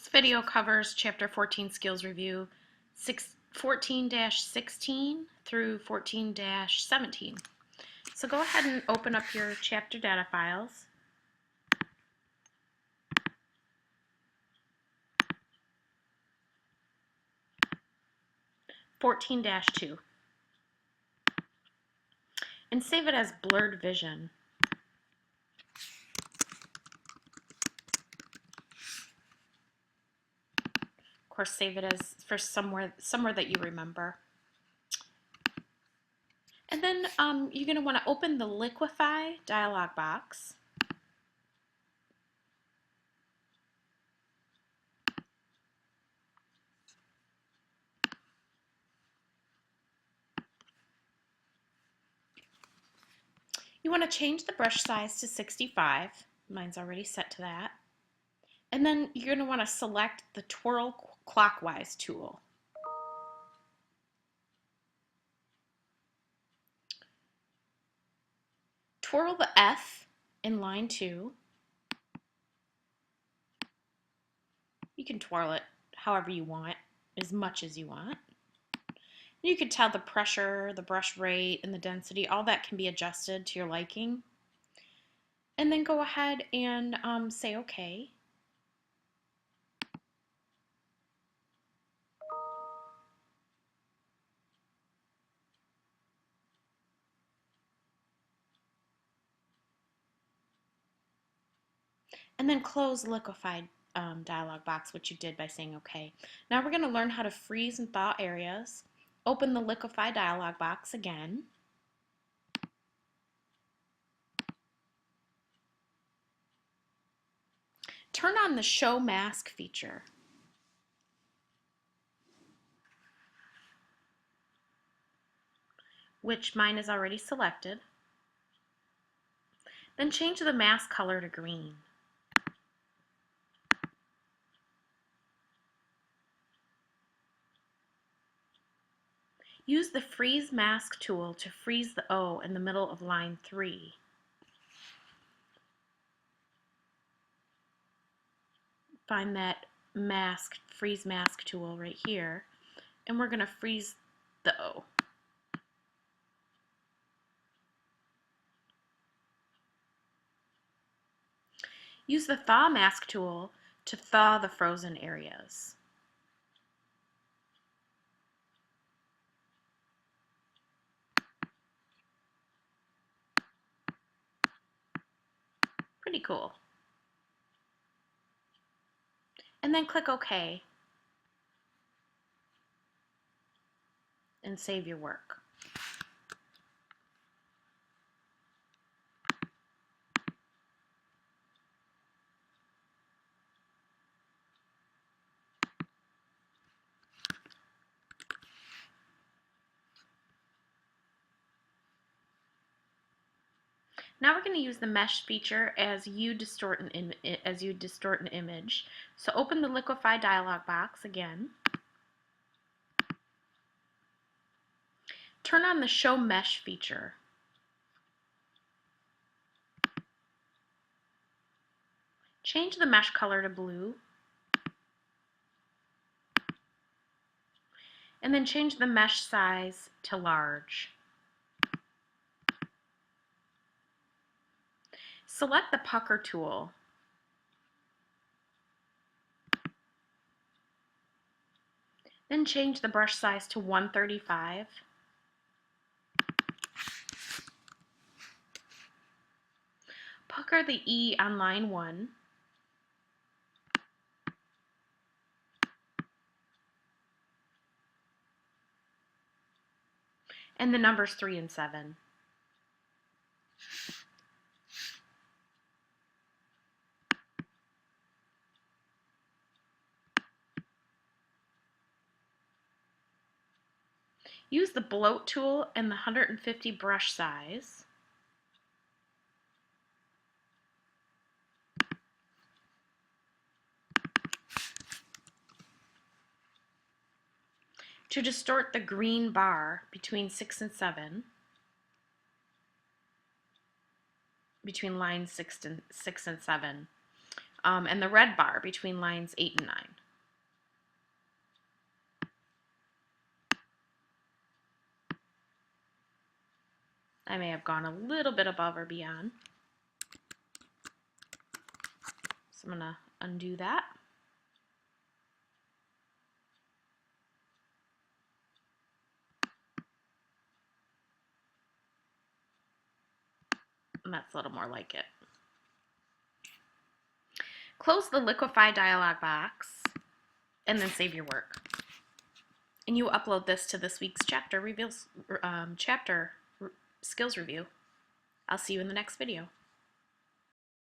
This video covers Chapter 14 Skills Review 14-16 through 14-17. So go ahead and open up your chapter data files. (14-2) and save it as blurred vision. Of course, save it as for somewhere that you remember. And then you're going to want to open the Liquify dialog box. You want to change the brush size to 65. Mine's already set to that. And then you're going to want to select the Twirl Clockwise tool. Twirl the F in line 2. You can twirl it however you want, as much as you want. You can tell the pressure, the brush rate, and the density, all that can be adjusted to your liking. And then go ahead and say OK. And then close Liquify dialog box, which you did by saying OK. Now we're going to learn how to freeze and thaw areas. Open the Liquify dialog box again. Turn on the Show Mask feature. Which mine is already selected. Then change the mask color to green. Use the Freeze Mask tool to freeze the O in the middle of line 3. Find that Freeze Mask tool right here, and we're going to freeze the O. Use the Thaw Mask tool to thaw the frozen areas. Pretty cool. And then click OK and save your work. Now we're going to use the mesh feature as you distort an image. So open the Liquify dialog box again. Turn on the Show Mesh feature. Change the mesh color to blue. And then change the mesh size to large. Select the Pucker tool. Then change the brush size to 135. Pucker the E on line 1. And the numbers 3 and 7. Use the Bloat tool and the 150 brush size. To distort the green bar between 6 and 7, between lines 6 and 7, and the red bar between lines 8 and 9. I may have gone a little bit above or beyond. So I'm going to undo that. And that's a little more like it. Close the Liquify dialog box and then save your work. And you upload this to this week's chapter skills review. I'll see you in the next video.